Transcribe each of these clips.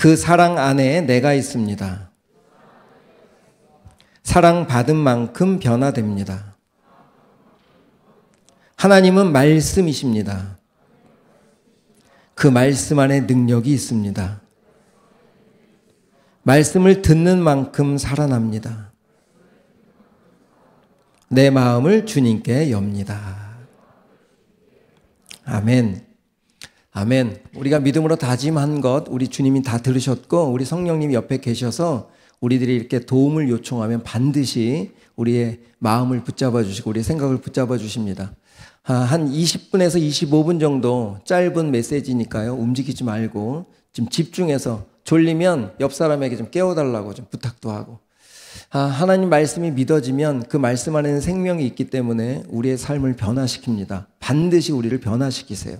그 사랑 안에 내가 있습니다. 사랑받은 만큼 변화됩니다. 하나님은 말씀이십니다. 그 말씀 안에 능력이 있습니다. 말씀을 듣는 만큼 살아납니다. 내 마음을 주님께 엽니다. 아멘. 아멘. 우리가 믿음으로 다짐한 것 우리 주님이 다 들으셨고 우리 성령님이 옆에 계셔서 우리들이 이렇게 도움을 요청하면 반드시 우리의 마음을 붙잡아 주시고 우리의 생각을 붙잡아 주십니다. 한 20분에서 25분 정도 짧은 메시지니까요. 움직이지 말고 좀 집중해서 졸리면 옆 사람에게 좀 깨워달라고 좀 부탁도 하고 하나님 말씀이 믿어지면 그 말씀 안에는 생명이 있기 때문에 우리의 삶을 변화시킵니다. 반드시 우리를 변화시키세요.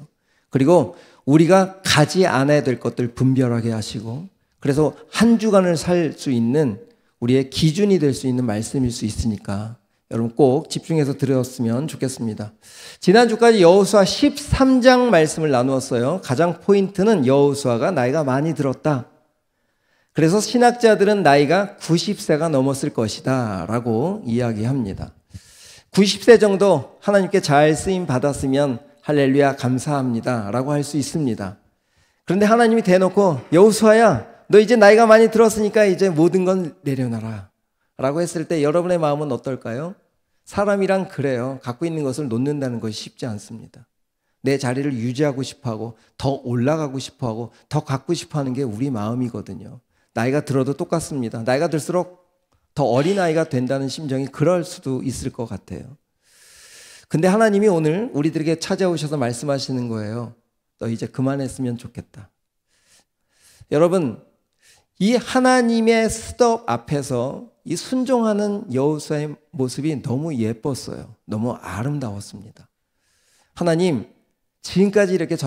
그리고 우리가 가지 않아야 될 것들 분별하게 하시고 그래서 한 주간을 살 수 있는 우리의 기준이 될 수 있는 말씀일 수 있으니까 여러분 꼭 집중해서 들었으면 좋겠습니다. 지난주까지 여호수아 13장 말씀을 나누었어요. 가장 포인트는 여호수아가 나이가 많이 들었다. 그래서 신학자들은 나이가 90세가 넘었을 것이다 라고 이야기합니다. 90세 정도 하나님께 잘 쓰임 받았으면 할렐루야 감사합니다 라고 할 수 있습니다. 그런데 하나님이 대놓고 여호수아야 너 이제 나이가 많이 들었으니까 이제 모든 건 내려놔라 라고 했을 때 여러분의 마음은 어떨까요? 사람이란 그래요. 갖고 있는 것을 놓는다는 것이 쉽지 않습니다. 내 자리를 유지하고 싶어하고 더 올라가고 싶어하고 더 갖고 싶어하는 게 우리 마음이거든요. 나이가 들어도 똑같습니다. 나이가 들수록 더 어린아이가 된다는 심정이 그럴 수도 있을 것 같아요. 근데 하나님이 오늘 우리들에게 찾아오셔서 말씀하시는 거예요. 너 이제 그만했으면 좋겠다. 여러분, 이 하나님의 스톱 앞에서 이 순종하는 여호수아의 모습이 너무 예뻤어요. 너무 아름다웠습니다. 하나님, 지금까지 이렇게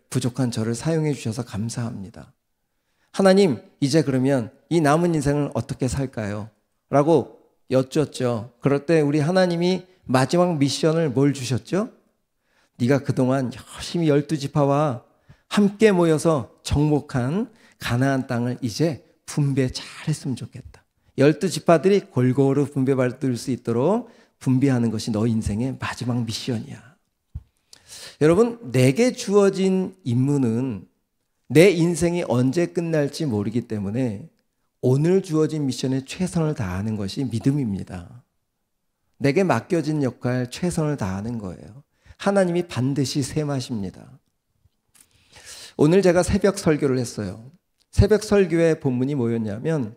부족한 저를 사용해 주셔서 감사합니다. 하나님, 이제 그러면 이 남은 인생을 어떻게 살까요? 라고 여쭈었죠. 그럴 때 우리 하나님이 마지막 미션을 뭘 주셨죠? 네가 그동안 열심히 12지파와 함께 모여서 정복한 가나안 땅을 이제 분배 잘했으면 좋겠다. 12지파들이 골고루 분배받을 수 있도록 분배하는 것이 너 인생의 마지막 미션이야. 여러분, 내게 주어진 임무는 내 인생이 언제 끝날지 모르기 때문에 오늘 주어진 미션에 최선을 다하는 것이 믿음입니다. 내게 맡겨진 역할 최선을 다하는 거예요. 하나님이 반드시 셈하십니다. 오늘 제가 새벽 설교를 했어요. 새벽 설교의 본문이 뭐였냐면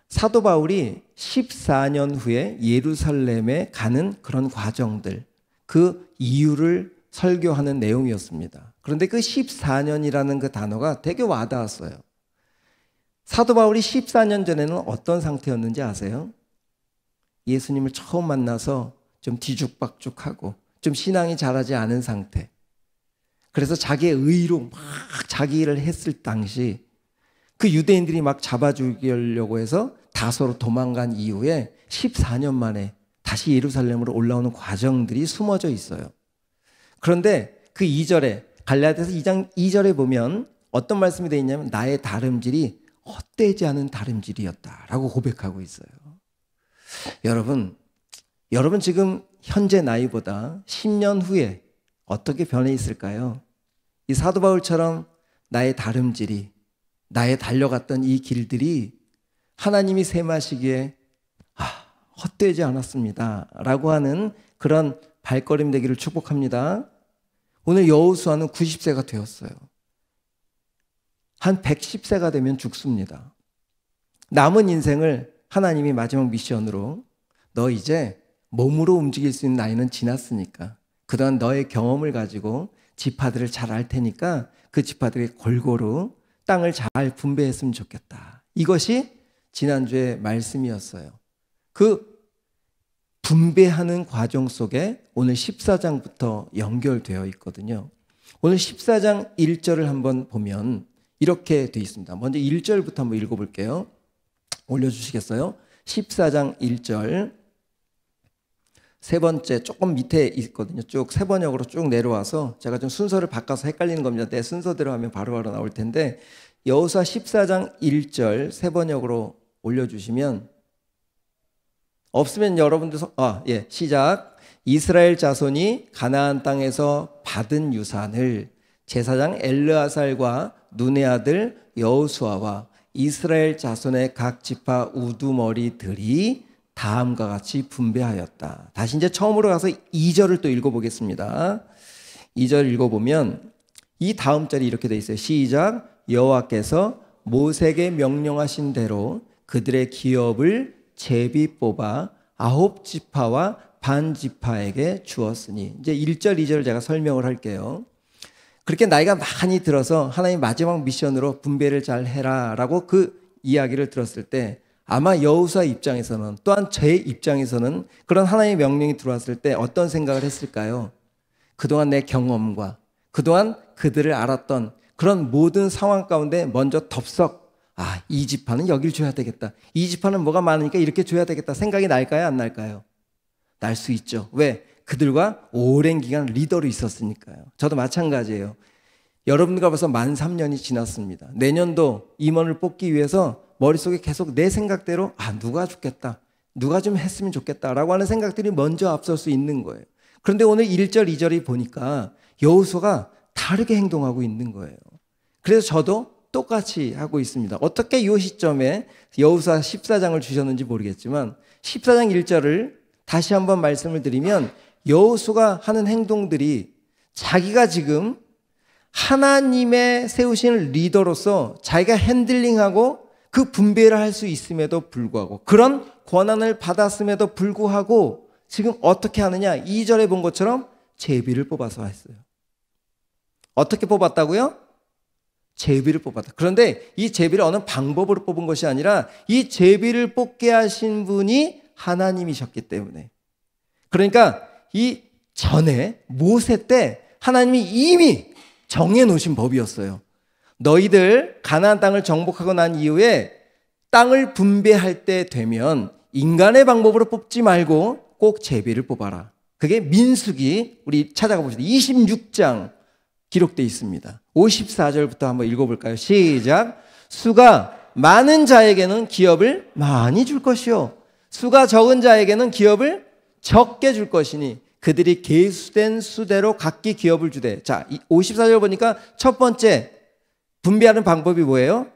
사도 바울이 14년 후에 예루살렘에 가는 그런 과정들, 그 이유를 설교하는 내용이었습니다. 그런데 그 14년이라는 그 단어가 되게 와닿았어요. 사도 바울이 14년 전에는 어떤 상태였는지 아세요? 예수님을 처음 만나서 좀 뒤죽박죽하고 좀 신앙이 자라지 않은 상태. 그래서 자기의 의로 막 자기 일을 했을 당시 그 유대인들이 막 잡아 죽이려고 해서 다소로 도망간 이후에 14년 만에 다시 예루살렘으로 올라오는 과정들이 숨어져 있어요. 그런데 그 2절에 갈라디아서 2장 2절에 보면 어떤 말씀이 되어 있냐면 나의 다름질이 헛되지 않은 다름질이었다라고 고백하고 있어요. 여러분 지금 현재 나이보다 10년 후에 어떻게 변해 있을까요? 이 사도 바울처럼 나의 다름질이 나의 달려갔던 이 길들이 하나님이 셈하시기에 헛되지 않았습니다 라고 하는 그런 발걸음 되기를 축복합니다. 오늘 여호수아는 90세가 되었어요. 한 110세가 되면 죽습니다. 남은 인생을 하나님이 마지막 미션으로 너 이제 몸으로 움직일 수 있는 나이는 지났으니까 그동안 너의 경험을 가지고 지파들을 잘 알 테니까 그 지파들이 골고루 땅을 잘 분배했으면 좋겠다. 이것이 지난주의 말씀이었어요. 그 분배하는 과정 속에 오늘 14장부터 연결되어 있거든요. 오늘 14장 1절을 한번 보면 이렇게 되어 있습니다. 먼저 1절부터 한번 읽어볼게요. 올려주시겠어요? 14장 1절 세 번째 조금 밑에 있거든요. 쭉 세 번역으로 쭉 내려와서 제가 좀 순서를 바꿔서 헷갈리는 겁니다. 내 순서대로 하면 바로바로 나올 텐데 여호수아 14장 1절 세 번역으로 올려주시면 없으면 여러분들 시작. 이스라엘 자손이 가나안 땅에서 받은 유산을 제사장 엘르아살과 눈의 아들 여호수아와 이스라엘 자손의 각 지파 우두머리들이 다음과 같이 분배하였다. 다시 이제 처음으로 가서 2절을 또 읽어보겠습니다. 2절 읽어보면 이 다음 절이 이렇게 돼 있어요. 시작. 여호와께서 모세에게 명령하신 대로 그들의 기업을 제비 뽑아 9지파와 반지파에게 주었으니, 이제 1절 2절을 제가 설명을 할게요. 그렇게 나이가 많이 들어서 하나님 마지막 미션으로 분배를 잘 해라 라고 그 이야기를 들었을 때 아마 여호수아 입장에서는, 또한 제 입장에서는 그런 하나님의 명령이 들어왔을 때 어떤 생각을 했을까요? 그동안 내 경험과 그동안 그들을 알았던 그런 모든 상황 가운데 먼저 덥석 이 지파는 여길 줘야 되겠다, 이 지파는 뭐가 많으니까 이렇게 줘야 되겠다 생각이 날까요? 안 날까요? 날 수 있죠. 왜? 그들과 오랜 기간 리더로 있었으니까요. 저도 마찬가지예요. 여러분과 벌써 만 3년이 지났습니다. 내년도 임원을 뽑기 위해서 머릿속에 계속 내 생각대로 누가 좋겠다, 누가 좀 했으면 좋겠다라고 하는 생각들이 먼저 앞설 수 있는 거예요. 그런데 오늘 1절 2절이 보니까 여호수아가 다르게 행동하고 있는 거예요. 그래서 저도 똑같이 하고 있습니다. 어떻게 이 시점에 여호수아 14장을 주셨는지 모르겠지만 14장 1절을 다시 한번 말씀을 드리면 여호수아가 하는 행동들이 자기가 지금 하나님의 세우신 리더로서 자기가 핸들링하고 그 분배를 할 수 있음에도 불구하고, 그런 권한을 받았음에도 불구하고 지금 어떻게 하느냐, 2절에 본 것처럼 제비를 뽑아서 했어요. 어떻게 뽑았다고요? 제비를 뽑았다. 그런데 이 제비를 어느 방법으로 뽑은 것이 아니라 이 제비를 뽑게 하신 분이 하나님이셨기 때문에, 그러니까 이 전에 모세 때 하나님이 이미 정해놓으신 법이었어요. 너희들 가나안 땅을 정복하고 난 이후에 땅을 분배할 때 되면 인간의 방법으로 뽑지 말고 꼭 제비를 뽑아라. 그게 민수기, 우리 찾아가 봅시다. 26장 기록되어 있습니다. 54절부터 한번 읽어볼까요? 시작. 수가 많은 자에게는 기업을 많이 줄 것이요, 수가 적은 자에게는 기업을 적게 줄 것이니 그들이 계수된 수대로 각기 기업을 주되. 자, 54절 보니까 첫 번째 분배하는 방법이 뭐예요?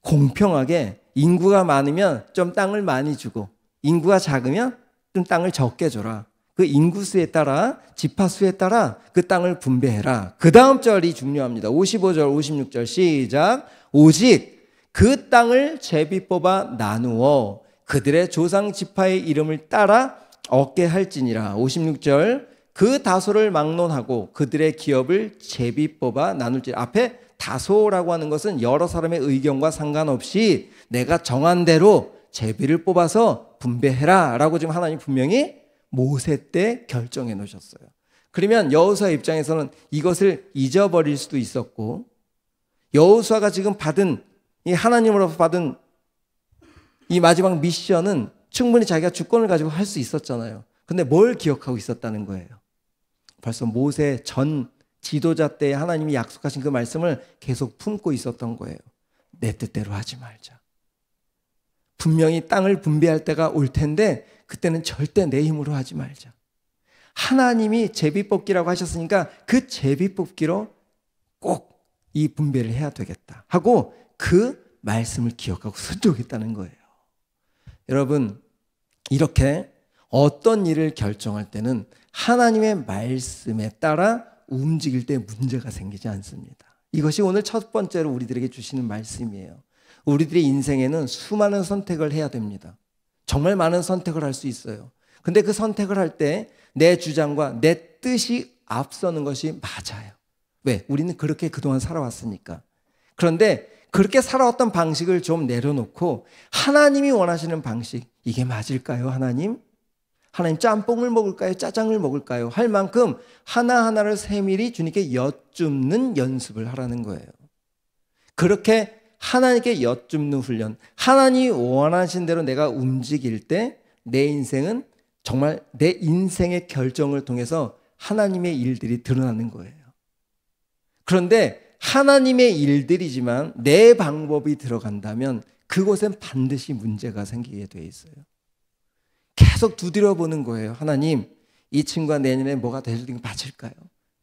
공평하게 인구가 많으면 좀 땅을 많이 주고 인구가 작으면 좀 땅을 적게 줘라. 그 인구수에 따라, 지파수에 따라 그 땅을 분배해라. 그 다음 절이 중요합니다. 55절 56절 시작. 오직 그 땅을 제비 뽑아 나누어 그들의 조상 지파의 이름을 따라 얻게 할지니라. 56절 그 다소를 막론하고 그들의 기업을 제비 뽑아 나눌지. 앞에 다소라고 하는 것은 여러 사람의 의견과 상관없이 내가 정한 대로 제비를 뽑아서 분배해라 라고 지금 하나님 분명히 모세 때 결정해 놓으셨어요. 그러면 여호수아 입장에서는 이것을 잊어버릴 수도 있었고, 여호수아가 지금 받은 이 하나님으로부터 받은 이 마지막 미션은 충분히 자기가 주권을 가지고 할 수 있었잖아요. 근데 뭘 기억하고 있었다는 거예요? 벌써 모세 전 지도자 때 하나님이 약속하신 그 말씀을 계속 품고 있었던 거예요. 내 뜻대로 하지 말자. 분명히 땅을 분배할 때가 올 텐데 그때는 절대 내 힘으로 하지 말자. 하나님이 제비뽑기라고 하셨으니까 그 제비뽑기로 꼭 이 분배를 해야 되겠다 하고 그 말씀을 기억하고 순종했다는 거예요. 여러분, 이렇게 어떤 일을 결정할 때는 하나님의 말씀에 따라 움직일 때 문제가 생기지 않습니다. 이것이 오늘 첫 번째로 우리들에게 주시는 말씀이에요. 우리들의 인생에는 수많은 선택을 해야 됩니다. 정말 많은 선택을 할 수 있어요. 근데 그 선택을 할 때 내 주장과 내 뜻이 앞서는 것이 맞아요. 왜? 우리는 그렇게 그동안 살아왔으니까. 그런데 그렇게 살아왔던 방식을 좀 내려놓고 하나님이 원하시는 방식, 이게 맞을까요, 하나님? 하나님 짬뽕을 먹을까요? 짜장을 먹을까요? 할 만큼 하나하나를 세밀히 주님께 여쭙는 연습을 하라는 거예요. 그렇게 하나님께 여쭙는 훈련, 하나님이 원하신 대로 내가 움직일 때 내 인생은 정말 내 인생의 결정을 통해서 하나님의 일들이 드러나는 거예요. 그런데 하나님의 일들이지만 내 방법이 들어간다면 그곳엔 반드시 문제가 생기게 돼 있어요. 계속 두드려 보는 거예요. 하나님, 이 친구가 내년에 뭐가 될 게 맞을까요?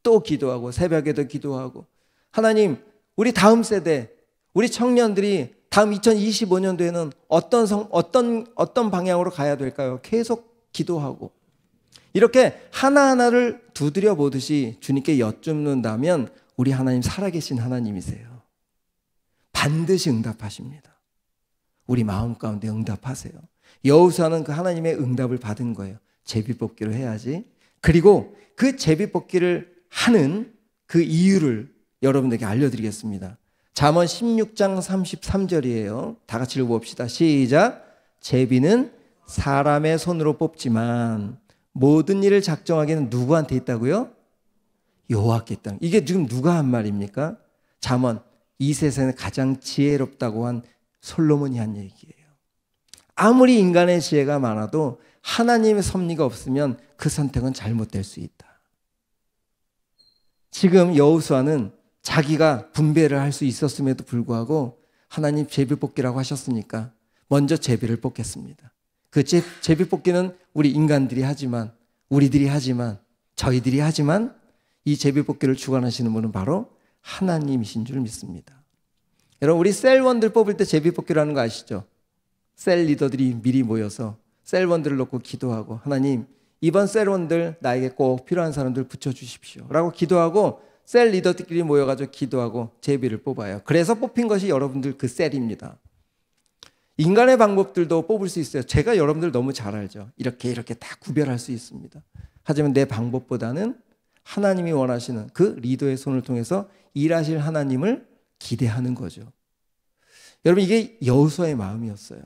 또 기도하고 새벽에도 기도하고, 하나님, 우리 다음 세대, 우리 청년들이 다음 2025년도에는 어떤 방향으로 가야 될까요? 계속 기도하고, 이렇게 하나하나를 두드려 보듯이 주님께 여쭙는다면 우리 하나님 살아계신 하나님이세요. 반드시 응답하십니다. 우리 마음 가운데 응답하세요. 여호수아는 그 하나님의 응답을 받은 거예요. 제비뽑기를 해야지. 그리고 그 제비뽑기를 하는 그 이유를 여러분들에게 알려드리겠습니다. 잠언 16장 33절이에요. 다 같이 읽어봅시다. 시작. 제비는 사람의 손으로 뽑지만 모든 일을 작정하기는 누구한테 있다고요? 여호와께 있다. 이게 지금 누가 한 말입니까? 잠언, 이 세상에 가장 지혜롭다고 한 솔로몬이 한 얘기예요. 아무리 인간의 지혜가 많아도 하나님의 섭리가 없으면 그 선택은 잘못될 수 있다. 지금 여호수아는 자기가 분배를 할 수 있었음에도 불구하고 하나님 제비뽑기라고 하셨으니까 먼저 제비를 뽑겠습니다. 그 제비뽑기는 우리 인간들이 하지만, 우리들이 하지만, 저희들이 하지만 이 제비뽑기를 주관하시는 분은 바로 하나님이신 줄 믿습니다. 여러분, 우리 셀원들 뽑을 때 제비뽑기라는 거 아시죠? 셀 리더들이 미리 모여서 셀원들을 놓고 기도하고, 하나님, 이번 셀원들 나에게 꼭 필요한 사람들 붙여주십시오 라고 기도하고, 셀 리더들끼리 모여가지고 기도하고 제비를 뽑아요. 그래서 뽑힌 것이 여러분들 그 셀입니다. 인간의 방법들도 뽑을 수 있어요. 제가 여러분들 너무 잘 알죠. 이렇게 다 구별할 수 있습니다. 하지만 내 방법보다는 하나님이 원하시는 그 리더의 손을 통해서 일하실 하나님을 기대하는 거죠. 여러분, 이게 여호수아의 마음이었어요.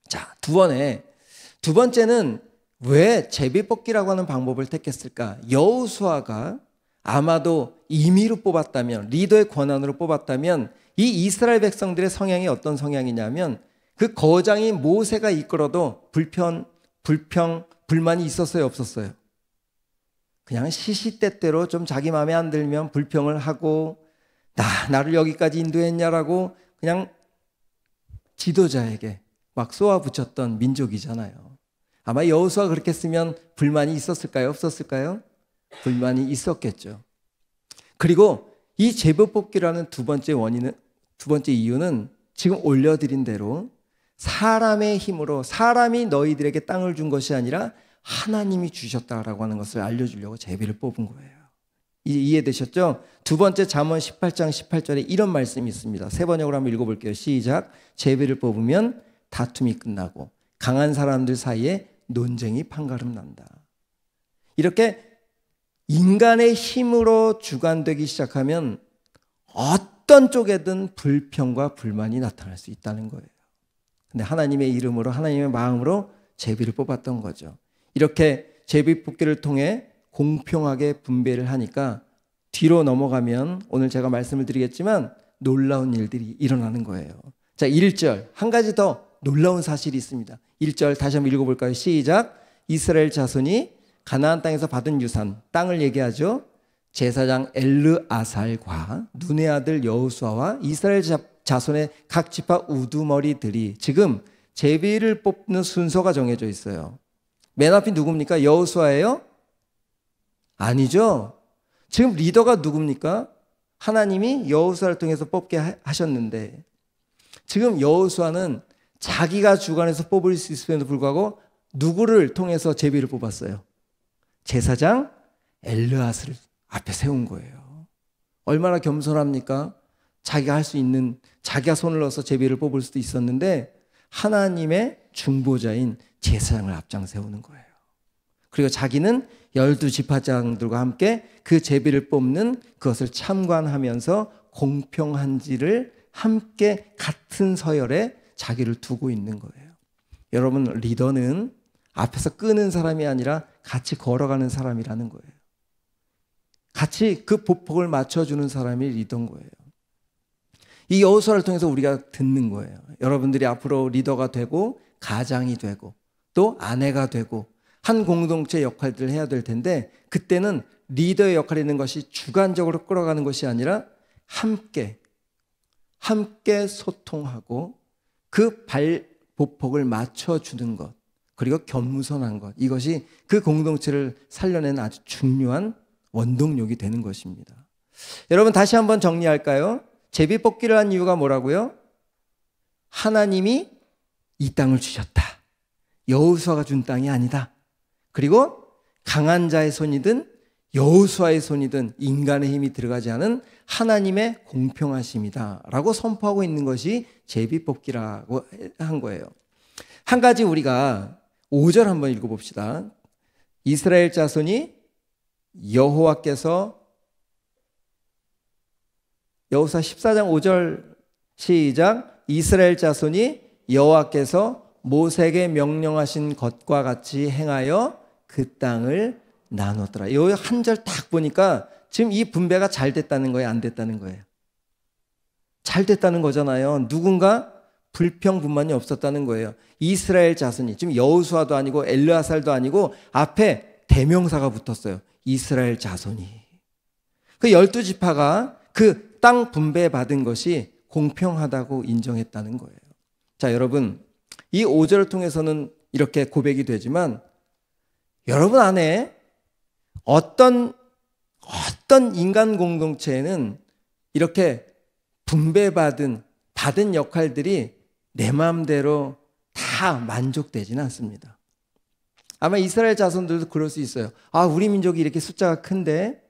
자, 두 번째는 왜 제비뽑기라고 하는 방법을 택했을까? 여호수아가 아마도 임의로 뽑았다면, 리더의 권한으로 뽑았다면 이 이스라엘 백성들의 성향이 어떤 성향이냐면, 그 거장이 모세가 이끌어도 불만이 있었어요, 없었어요? 그냥 시시때때로 좀 자기 마음에 안 들면 불평을 하고, 나를 여기까지 인도했냐라고 그냥 지도자에게 막 쏘아붙였던 민족이잖아요. 아마 여호수아가 그렇게 했으면 불만이 있었을까요? 없었을까요? 불만이 있었겠죠. 그리고 이 제비뽑기라는 두 번째 이유는 지금 올려드린 대로 사람의 힘으로, 사람이 너희들에게 땅을 준 것이 아니라 하나님이 주셨다라고 하는 것을 알려주려고 제비를 뽑은 거예요. 이해되셨죠? 두 번째, 잠언 18장 18절에 이런 말씀이 있습니다. 세 번역으로 한번 읽어볼게요. 시작. 제비를 뽑으면 다툼이 끝나고 강한 사람들 사이에 논쟁이 판가름 난다. 이렇게 인간의 힘으로 주관되기 시작하면 어떤 쪽에든 불평과 불만이 나타날 수 있다는 거예요. 근데 하나님의 이름으로, 하나님의 마음으로 제비를 뽑았던 거죠. 이렇게 제비뽑기를 통해 공평하게 분배를 하니까 뒤로 넘어가면 오늘 제가 말씀을 드리겠지만 놀라운 일들이 일어나는 거예요. 자, 1절, 한 가지 더 놀라운 사실이 있습니다. 1절 다시 한번 읽어볼까요? 시작. 이스라엘 자손이 가나안 땅에서 받은 유산, 땅을 얘기하죠. 제사장 엘르아살과 눈의 아들 여호수아와 이스라엘 자손의 각 지파 우두머리들이, 지금 제비를 뽑는 순서가 정해져 있어요. 맨 앞이 누굽니까? 여호수아예요? 아니죠. 지금 리더가 누굽니까? 하나님이 여호수아를 통해서 뽑게 하셨는데, 지금 여호수아는 자기가 주관해서 뽑을 수 있음에도 불구하고 누구를 통해서 제비를 뽑았어요? 제사장 엘르아스를 앞에 세운 거예요. 얼마나 겸손합니까? 자기가 할 수 있는, 자기가 손을 넣어서 제비를 뽑을 수도 있었는데 하나님의 중보자인 제사장을 앞장 세우는 거예요. 그리고 자기는 12지파장들과 함께 그 제비를 뽑는 그것을 참관하면서 공평한지를 함께 같은 서열에 자기를 두고 있는 거예요. 여러분, 리더는 앞에서 끄는 사람이 아니라 같이 걸어가는 사람이라는 거예요. 같이 그 보폭을 맞춰주는 사람이 리더인 거예요. 이 여호수아를 통해서 우리가 듣는 거예요. 여러분들이 앞으로 리더가 되고 가장이 되고 또 아내가 되고 한 공동체 역할들을 해야 될 텐데 그때는 리더의 역할이 있는 것이 주관적으로 끌어가는 것이 아니라 함께 소통하고 그 발보폭을 맞춰주는 것, 그리고 겸손한 것, 이것이 그 공동체를 살려내는 아주 중요한 원동력이 되는 것입니다. 여러분 다시 한번 정리할까요? 제비뽑기를 한 이유가 뭐라고요? 하나님이 이 땅을 주셨다. 여호수아가 준 땅이 아니다. 그리고 강한 자의 손이든 여호수아의 손이든 인간의 힘이 들어가지 않은 하나님의 공평하심이다 라고 선포하고 있는 것이 제비뽑기라고 한 거예요. 한 가지 우리가 5절 한번 읽어봅시다. 이스라엘 자손이 여호와께서, 여호수아 14장 5절 시작. 이스라엘 자손이 여호와께서 모세에게 명령하신 것과 같이 행하여 그 땅을 나눴더라. 이 한 절 딱 보니까 지금 이 분배가 잘 됐다는 거예요, 안 됐다는 거예요? 잘 됐다는 거잖아요. 누군가 불평분만이 없었다는 거예요. 이스라엘 자손이, 지금 여호수아도 아니고 엘르아살도 아니고 앞에 대명사가 붙었어요. 이스라엘 자손이. 그 12지파가 그 땅 분배받은 것이 공평하다고 인정했다는 거예요. 자, 여러분, 이 5절을 통해서는 이렇게 고백이 되지만 여러분 안에 어떤 인간 공동체에는 이렇게 받은 역할들이 내 마음대로 다 만족되지는 않습니다. 아마 이스라엘 자손들도 그럴 수 있어요. 아, 우리 민족이 이렇게 숫자가 큰데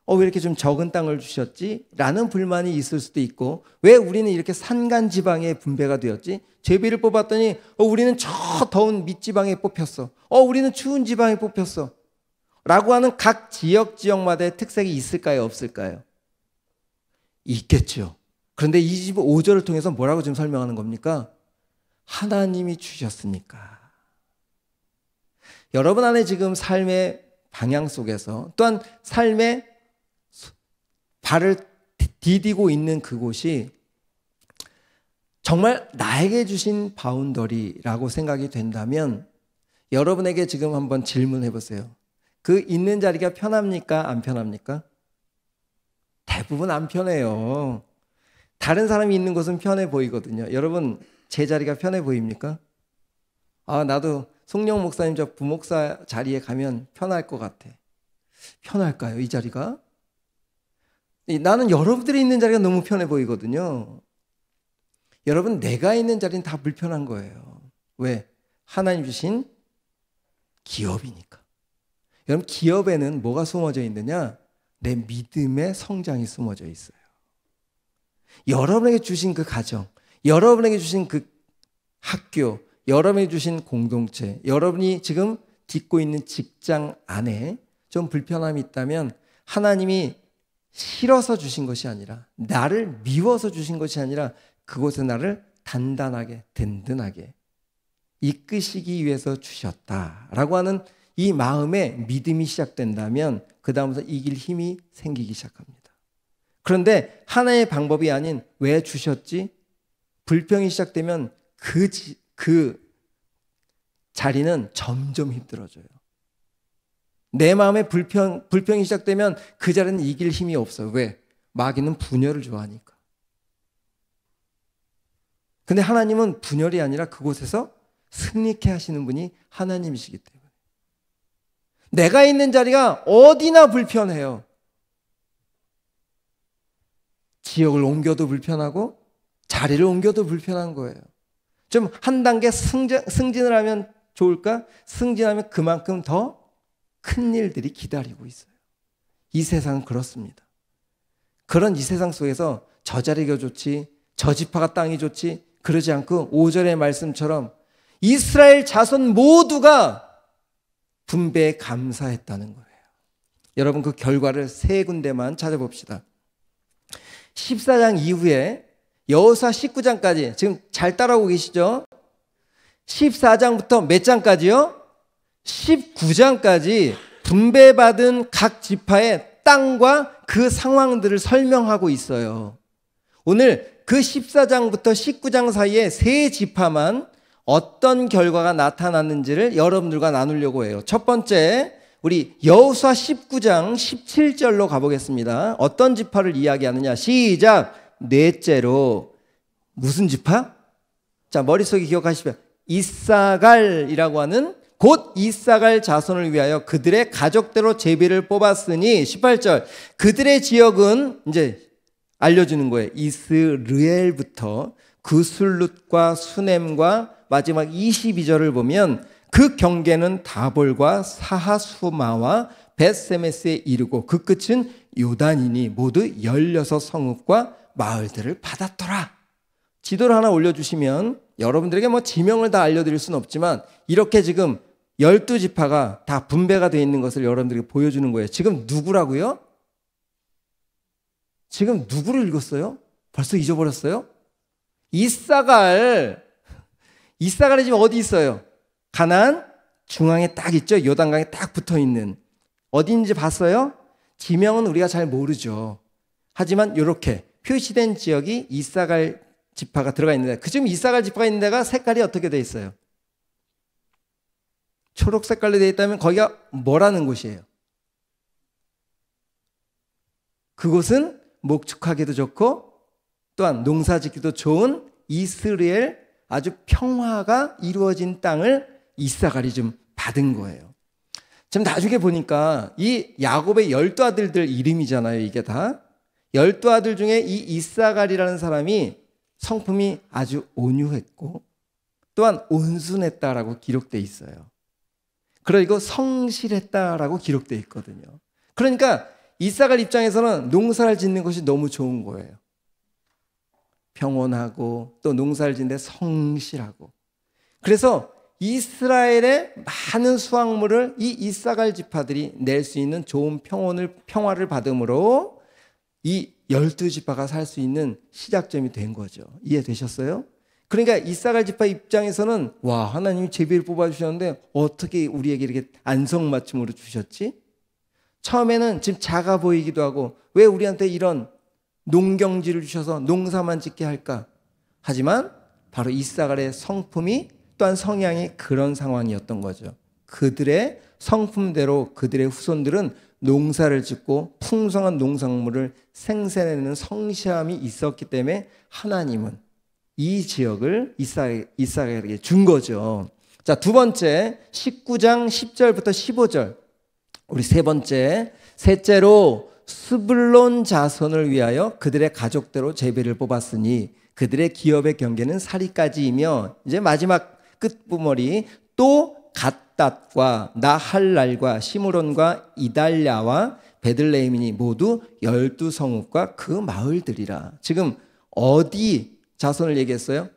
왜 이렇게 좀 적은 땅을 주셨지? 라는 불만이 있을 수도 있고, 왜 우리는 이렇게 산간 지방에 분배가 되었지? 제비를 뽑았더니 우리는 저 더운 밑지방에 뽑혔어. 우리는 추운 지방에 뽑혔어. 라고 하는 각 지역마다의 특색이 있을까요? 없을까요? 있겠죠. 그런데 25절을 통해서 뭐라고 지금 설명하는 겁니까? 하나님이 주셨으니까. 여러분 안에 지금 삶의 방향 속에서, 또한 삶의 발을 디디고 있는 그곳이 정말 나에게 주신 바운더리라고 생각이 된다면 여러분에게 지금 한번 질문해 보세요. 그 있는 자리가 편합니까? 안 편합니까? 대부분 안 편해요. 다른 사람이 있는 곳은 편해 보이거든요. 여러분, 제 자리가 편해 보입니까? 나도 송영 목사님 저 부목사 자리에 가면 편할 것 같아. 편할까요, 이 자리가? 나는 여러분들이 있는 자리가 너무 편해 보이거든요. 여러분, 내가 있는 자리는 다 불편한 거예요. 왜? 하나님 주신 기업이니까. 여러분, 기업에는 뭐가 숨어져 있느냐? 내 믿음의 성장이 숨어져 있어요. 여러분에게 주신 그 가정, 여러분에게 주신 그 학교, 여러분에게 주신 공동체, 여러분이 지금 딛고 있는 직장 안에 좀 불편함이 있다면 하나님이 싫어서 주신 것이 아니라, 나를 미워서 주신 것이 아니라 그곳에 나를 단단하게, 든든하게 이끄시기 위해서 주셨다라고 하는 이 마음에 믿음이 시작된다면 그 다음부터 이길 힘이 생기기 시작합니다. 그런데 하나의 방법이 아닌 왜 주셨지? 불평이 시작되면 그 자리는 점점 힘들어져요. 내 마음에 불평이 시작되면 그 자리는 이길 힘이 없어요. 왜? 마귀는 분열을 좋아하니까. 근데 하나님은 분열이 아니라 그곳에서 승리케 하시는 분이 하나님이시기 때문에. 내가 있는 자리가 어디나 불편해요. 지역을 옮겨도 불편하고 자리를 옮겨도 불편한 거예요. 좀 한 단계 승진을 하면 좋을까? 승진하면 그만큼 더 큰 일들이 기다리고 있어요. 이 세상은 그렇습니다. 그런 이 세상 속에서 저 자리가 좋지, 저 지파가 땅이 좋지, 그러지 않고 5절의 말씀처럼 이스라엘 자손 모두가 분배에 감사했다는 거예요. 여러분, 그 결과를 세 군데만 찾아봅시다. 14장 이후에 여호수아 19장까지, 지금 잘 따라오고 계시죠? 14장부터 몇 장까지요? 19장까지 분배받은 각 지파의 땅과 그 상황들을 설명하고 있어요. 오늘 그 14장부터 19장 사이에 세 지파만 어떤 결과가 나타났는지를 여러분들과 나누려고 해요. 첫 번째, 우리 여호수아 19장 17절로 가보겠습니다. 어떤 지파를 이야기하느냐? 시작! 넷째로. 무슨 지파? 자, 머릿속에 기억하시면 이사갈이라고 하는 곧 이사갈 자손을 위하여 그들의 가족대로 제비를 뽑았으니 18절 그들의 지역은 이제 알려주는 거예요. 이스르엘부터 그술룻과 수넴과 마지막 22절을 보면 그 경계는 다볼과 사하수마와 벳세메스에 이르고 그 끝은 요단이니 모두 16성읍과 마을들을 받았더라. 지도를 하나 올려주시면 여러분들에게 뭐 지명을 다 알려드릴 수는 없지만 이렇게 지금 12지파가 다 분배가 되어 있는 것을 여러분들에게 보여주는 거예요. 지금 누구라고요? 지금 누구를 읽었어요? 벌써 잊어버렸어요? 이사갈이 지금 어디 있어요? 가나안 중앙에 딱 있죠. 요단강에 딱 붙어있는. 어디인지 봤어요? 지명은 우리가 잘 모르죠. 하지만 이렇게 표시된 지역이 이사갈 지파가 들어가 있는데 그 지금 이사갈 지파가 있는 데가 색깔이 어떻게 돼 있어요? 초록 색깔로 되어 있다면 거기가 뭐라는 곳이에요? 그곳은 목축하기도 좋고 또한 농사짓기도 좋은 이스라엘 아주 평화가 이루어진 땅을 이사갈이 좀 받은 거예요. 지금 나중에 보니까 이 야곱의 12아들들 이름이잖아요. 이게 다 12아들 중에 이 이사갈이라는 사람이 성품이 아주 온유했고 또한 온순했다라고 기록되어 있어요. 그리고 성실했다라고 되어 있거든요. 그러니까 이사갈 입장에서는 농사를 짓는 것이 너무 좋은 거예요. 평온하고 또 농사를 짓는데 성실하고. 그래서 이스라엘의 많은 수확물을 이 이사갈 지파들이 낼 수 있는 좋은 평화를 받음으로 이 12지파가 살 수 있는 시작점이 된 거죠. 이해되셨어요? 그러니까 이사갈 지파 입장에서는 와, 하나님이 제비를 뽑아주셨는데 어떻게 우리에게 이렇게 안성맞춤으로 주셨지? 처음에는 지금 작아 보이기도 하고 왜 우리한테 이런 농경지를 주셔서 농사만 짓게 할까? 하지만 바로 이사갈의 성품이 또한 성향이 그런 상황이었던 거죠. 그들의 성품대로 그들의 후손들은 농사를 짓고 풍성한 농산물을 생산해내는 성실함이 있었기 때문에 하나님은 이 지역을 이사갈에게 준 거죠. 자, 두 번째 19장 10절부터 15절. 우리 세 번째, 셋째로 스불론 자손을 위하여 그들의 가족대로 제비를 뽑았으니 그들의 기업의 경계는 사리까지이며 이제 마지막 끝부머리 또 갓닷과 나할랄과 시므론과 이달랴와 베들레헴이니 모두 12성읍과 그 마을들이라. 지금 어디 자손을 얘기했어요?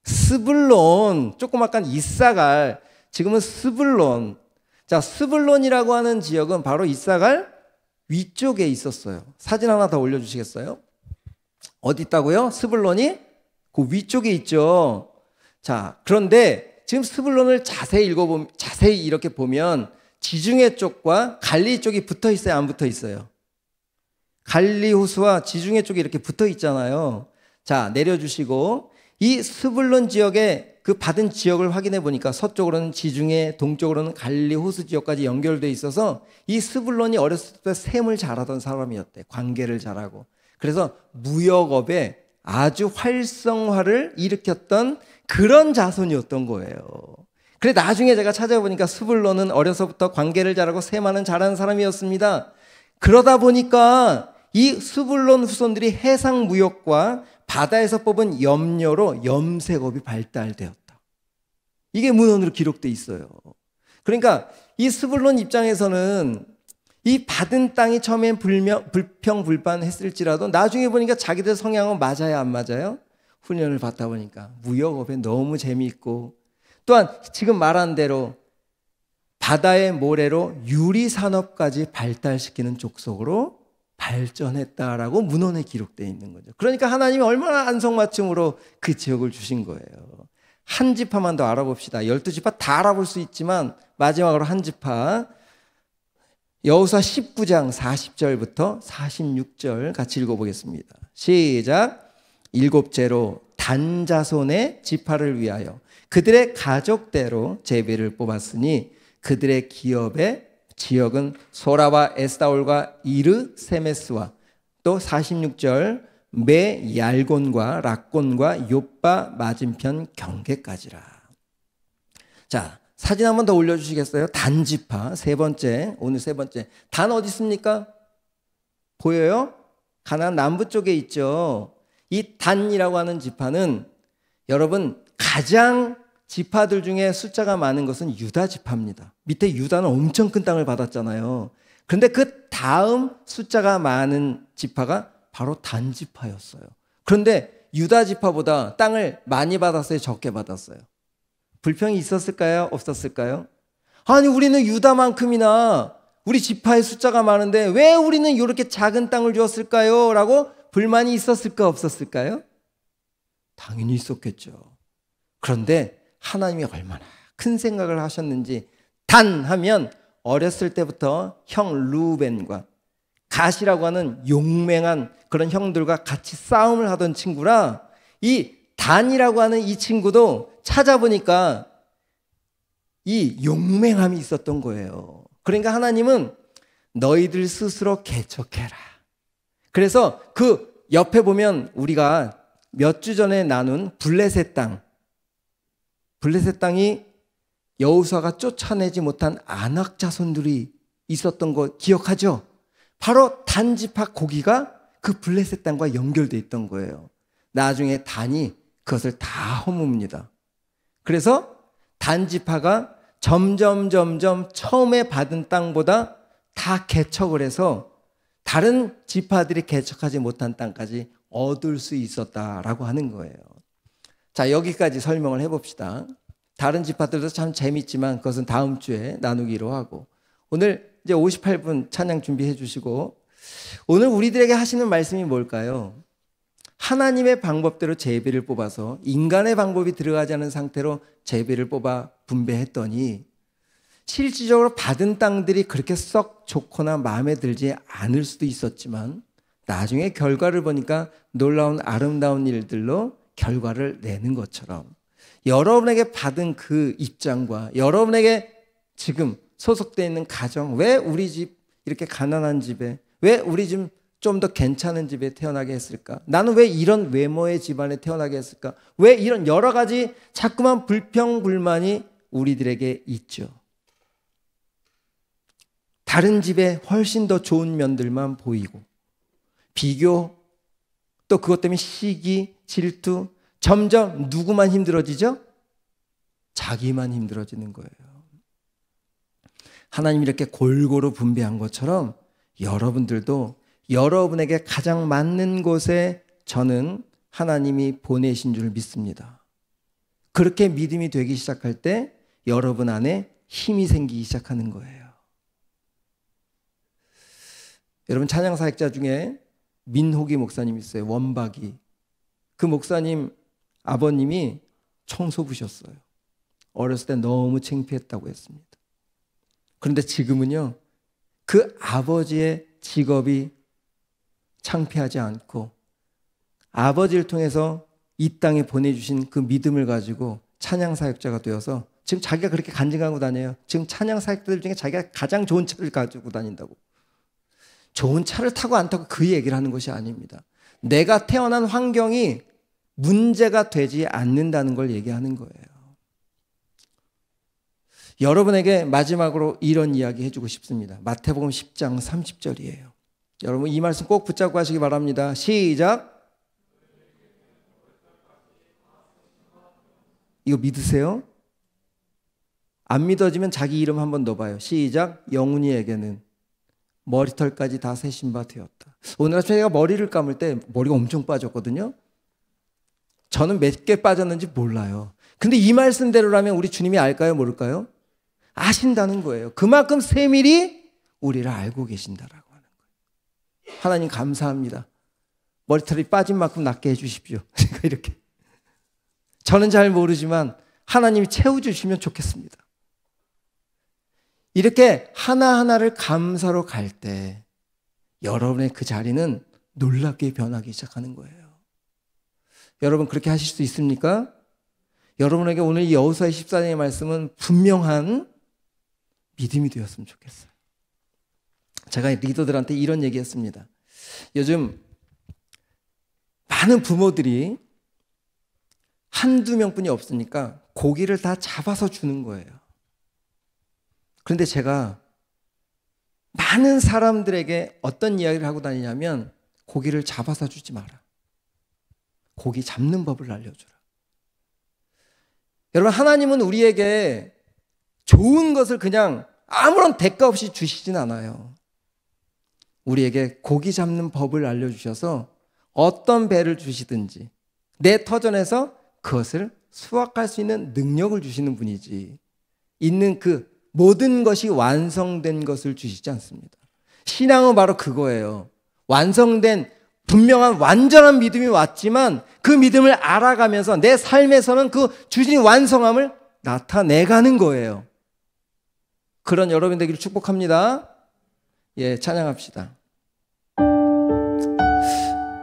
스불론, 조금 아까 이사갈, 지금은 스불론. 자, 스불론이라고 하는 지역은 바로 이사갈 위쪽에 있었어요. 사진 하나 더 올려주시겠어요? 어디 있다고요? 스불론이? 그 위쪽에 있죠. 자, 그런데 지금 스불론을 자세히 이렇게 보면 지중해 쪽과 갈리 쪽이 붙어 있어요? 안 붙어 있어요? 갈리 호수와 지중해 쪽이 이렇게 붙어 있잖아요. 자, 내려주시고 이 스불론 지역에 그 받은 지역을 확인해 보니까 서쪽으로는 지중해, 동쪽으로는 갈리 호수 지역까지 연결되어 있어서 이 스불론이 어렸을 때 셈을 잘하던 사람이었대. 관계를 잘하고. 그래서 무역업에 아주 활성화를 일으켰던 그런 자손이었던 거예요. 그래 나중에 제가 찾아보니까 스불론은 어려서부터 관계를 잘하고 셈하는 잘하는 사람이었습니다. 그러다 보니까 이 스불론 후손들이 해상 무역과 바다에서 뽑은 염료로 염색업이 발달되었다. 이게 문헌으로 기록되어 있어요. 그러니까 이 스불론 입장에서는 이 받은 땅이 처음엔 불평불만했을지라도 나중에 보니까 자기들 성향은 맞아요, 안 맞아요? 훈련을 받다 보니까 무역업에 너무 재미있고 또한 지금 말한 대로 바다의 모래로 유리산업까지 발달시키는 족속으로 발전했다라고 문헌에 기록되어 있는 거죠. 그러니까 하나님이 얼마나 안성맞춤으로 그 지역을 주신 거예요. 한 지파만 더 알아봅시다. 12지파 다 알아볼 수 있지만 마지막으로 한 지파 여호수아 19장 40절부터 46절 같이 읽어보겠습니다. 시작. 일곱째로 단자손의 지파를 위하여 그들의 가족대로 제비를 뽑았으니 그들의 기업의 지역은 소라와 에스다올과 이르 세메스와 또 46절 매 얄곤과 락곤과 요빠 맞은편 경계까지라. 자, 사진 한번 더 올려주시겠어요? 단지파 세 번째, 오늘 세 번째. 단 어디 있습니까? 보여요? 가나안 남부 쪽에 있죠. 이 단이라고 하는 지파는 여러분 가장 지파들 중에 숫자가 많은 것은 유다 지파입니다. 밑에 유다는 엄청 큰 땅을 받았잖아요. 그런데 그 다음 숫자가 많은 지파가 바로 단 지파였어요. 그런데 유다 지파보다 땅을 많이 받았어요? 적게 받았어요? 불평이 있었을까요? 없었을까요? 아니 우리는 유다만큼이나 우리 지파의 숫자가 많은데 왜 우리는 이렇게 작은 땅을 주었을까요? 라고 불만이 있었을까 없었을까요? 당연히 있었겠죠. 그런데 하나님이 얼마나 큰 생각을 하셨는지 단 하면 어렸을 때부터 형 루벤과 갓이라고 하는 용맹한 그런 형들과 같이 싸움을 하던 친구라 이 단이라고 하는 이 친구도 찾아보니까 이 용맹함이 있었던 거예요. 그러니까 하나님은 너희들 스스로 개척해라. 그래서 그 옆에 보면 우리가 몇 주 전에 나눈 블레셋 땅, 블레셋 땅이 여호수아가 쫓아내지 못한 아낙 자손들이 있었던 거 기억하죠? 바로 단지파 고기가 그 블레셋 땅과 연결되어 있던 거예요. 나중에 단이 그것을 다 허뭅니다. 그래서 단지파가 점점 처음에 받은 땅보다 다 개척을 해서 다른 지파들이 개척하지 못한 땅까지 얻을 수 있었다라고 하는 거예요. 자, 여기까지 설명을 해봅시다. 다른 지파들도 참 재밌지만 그것은 다음 주에 나누기로 하고 오늘 이제 58분 찬양 준비해 주시고 오늘 우리들에게 하시는 말씀이 뭘까요? 하나님의 방법대로 제비를 뽑아서 인간의 방법이 들어가지 않은 상태로 제비를 뽑아 분배했더니 실질적으로 받은 땅들이 그렇게 썩 좋거나 마음에 들지 않을 수도 있었지만 나중에 결과를 보니까 놀라운 아름다운 일들로 결과를 내는 것처럼 여러분에게 받은 그 입장과 여러분에게 지금 소속되어 있는 가정, 왜 우리 집 이렇게 가난한 집에, 왜 우리 집 좀 더 괜찮은 집에 태어나게 했을까? 나는 왜 이런 외모의 집안에 태어나게 했을까? 왜 이런 여러 가지 자꾸만 불평불만이 우리들에게 있죠. 다른 집에 훨씬 더 좋은 면들만 보이고 비교, 또 그것 때문에 시기, 질투, 점점 누구만 힘들어지죠? 자기만 힘들어지는 거예요. 하나님이 이렇게 골고루 분배한 것처럼 여러분들도 여러분에게 가장 맞는 곳에 저는 하나님이 보내신 줄 믿습니다. 그렇게 믿음이 되기 시작할 때 여러분 안에 힘이 생기기 시작하는 거예요. 여러분 찬양사역자 중에 민호기 목사님 있어요. 원박이. 그 목사님 아버님이 청소부셨어요. 어렸을 때 너무 창피했다고 했습니다. 그런데 지금은요, 그 아버지의 직업이 창피하지 않고 아버지를 통해서 이 땅에 보내주신 그 믿음을 가지고 찬양사역자가 되어서 지금 자기가 그렇게 간증하고 다녀요. 지금 찬양사역자들 중에 자기가 가장 좋은 차를 가지고 다닌다고. 좋은 차를 타고 안 타고 그 얘기를 하는 것이 아닙니다. 내가 태어난 환경이 문제가 되지 않는다는 걸 얘기하는 거예요. 여러분에게 마지막으로 이런 이야기 해주고 싶습니다. 마태복음 10장 30절이에요. 여러분 이 말씀 꼭 붙잡고 하시기 바랍니다. 시작. 이거 믿으세요? 안 믿어지면 자기 이름 한번 넣어봐요. 시작. 영훈이에게는 머리털까지 다 세신 바 되었다. 오늘 아침에 제가 머리를 감을 때 머리가 엄청 빠졌거든요. 저는 몇 개 빠졌는지 몰라요. 근데 이 말씀대로라면 우리 주님이 알까요? 모를까요? 아신다는 거예요. 그만큼 세밀히 우리를 알고 계신다라고 하는 거예요. 하나님 감사합니다. 머리털이 빠진 만큼 낫게 해주십시오. 이렇게. 저는 잘 모르지만 하나님이 채워주시면 좋겠습니다. 이렇게 하나하나를 감사로 갈 때 여러분의 그 자리는 놀랍게 변하기 시작하는 거예요. 여러분 그렇게 하실 수 있습니까? 여러분에게 오늘 이 여호수아 14장의 말씀은 분명한 믿음이 되었으면 좋겠어요. 제가 리더들한테 이런 얘기했습니다. 요즘 많은 부모들이 한두 명뿐이 없으니까 고기를 다 잡아서 주는 거예요. 그런데 제가 많은 사람들에게 어떤 이야기를 하고 다니냐면 고기를 잡아서 주지 마라. 고기 잡는 법을 알려주라. 여러분, 하나님은 우리에게 좋은 것을 그냥 아무런 대가 없이 주시진 않아요. 우리에게 고기 잡는 법을 알려주셔서 어떤 배를 주시든지 내 터전에서 그것을 수확할 수 있는 능력을 주시는 분이지, 있는 그 모든 것이 완성된 것을 주시지 않습니다. 신앙은 바로 그거예요. 완성된 분명한 완전한 믿음이 왔지만 그 믿음을 알아가면서 내 삶에서는 그 주신 완성함을 나타내가는 거예요. 그런 여러분 되기를 축복합니다. 예, 찬양합시다.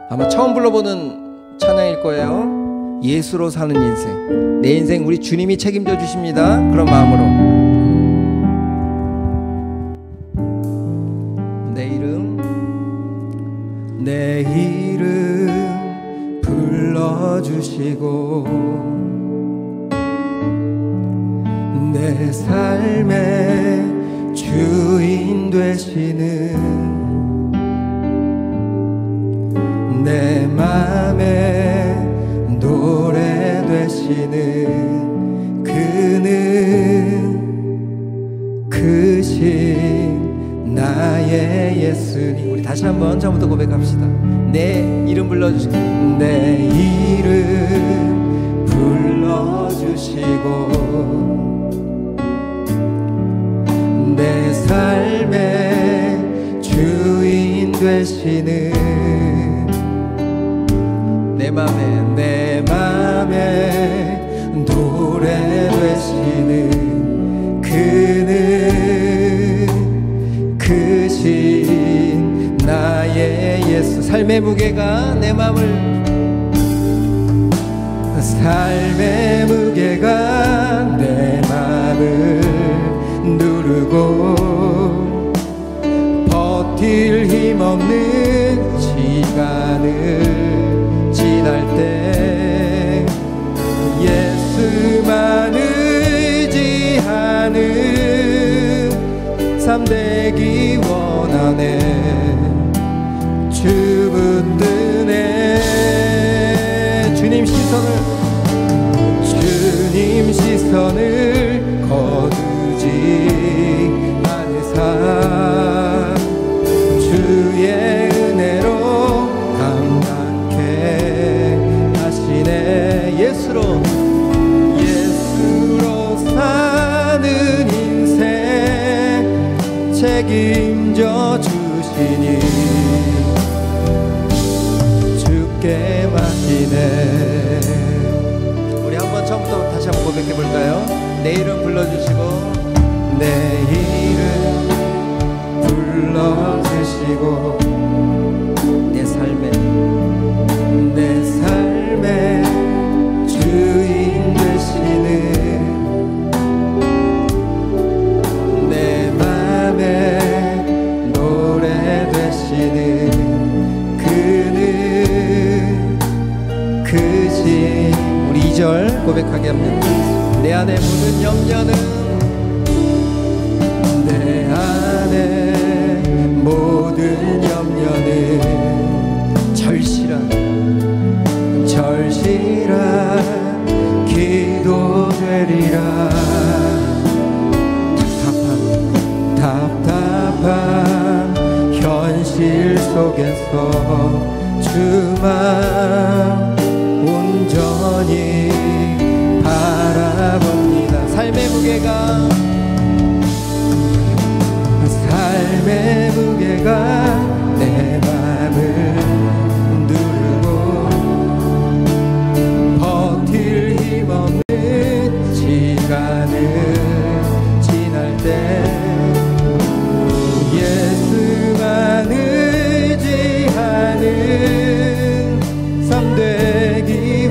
아마 처음 불러보는 찬양일 거예요. 예수로 사는 인생. 내 인생 우리 주님이 책임져 주십니다. 그런 마음으로 내 이름 불러주시고 내 삶의 주인 되시는 내 맘에 노래 되시는 그는 크신 나의 예수님. 우리 다시 한번 처음부터 고백합시다. 내 이름 불러주시고 내 이름 불러주시고 내 삶의 주인 되시는 내 맘에 노래 되시는 그는 크신 나의 예수. 삶의 무게가 내 맘을 누르고 버틸 힘 없는 시간을 지날 때 예수만 의지하는 삶 되기 원하네. 주 붙드네. 주님 시선을 거두지 않으사 주의 은혜로 감당케 하시네. 예수로 사는 인생 책임져 주시니 주께 맡기네. 우리 한번 처음부터 다시 한번 고백해 볼까요? 내 이름 불러주시고 내 이름 불러주시고 내 삶의 주인 되시는 내 맘에 노래 되시는 그는 크신. 우리 2절 고백하게 합니다. 내 안에 묻은 염려는 모든 염려는 절실한 기도 되리라. 답답한 현실 속에서 주만 온전히 바라봅니다. 삶의 무게가 내 맘을 누르고 버틸 힘 없는 시간을 지날 때 예수만 의지하는 삶 되기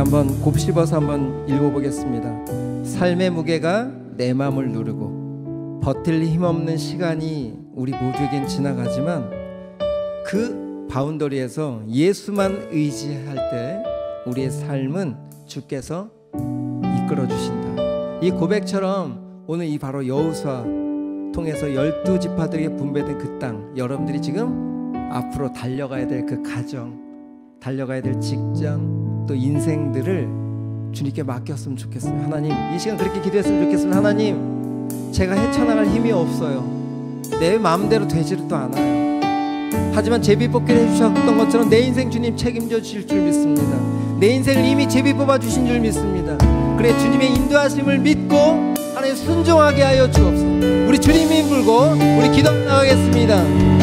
한번 곱씹어서 한번 읽어보겠습니다. 삶의 무게가 내 마음을 누르고 버틸 힘없는 시간이 우리 모두에겐 지나가지만 그 바운더리에서 예수만 의지할 때 우리의 삶은 주께서 이끌어 주신다. 이 고백처럼 오늘 이 바로 여호수아 통해서 12지파들에게 분배된 그 땅, 여러분들이 지금 앞으로 달려가야 될 그 가정, 달려가야 될 직장, 또 인생들을 주님께 맡겼으면 좋겠어요. 하나님, 이 시간 그렇게 기도했으면 좋겠습니다. 하나님, 제가 헤쳐나갈 힘이 없어요. 내 마음대로 되지도 않아요. 하지만 제비뽑기를 해주셨던 것처럼 내 인생 주님 책임져 주실 줄 믿습니다. 내 인생을 이미 제비 뽑아 주신 줄 믿습니다. 그래, 주님의 인도하심을 믿고 하나님 순종하게 하여 주옵소서. 우리 주님이 불고 우리 기도 나가겠습니다.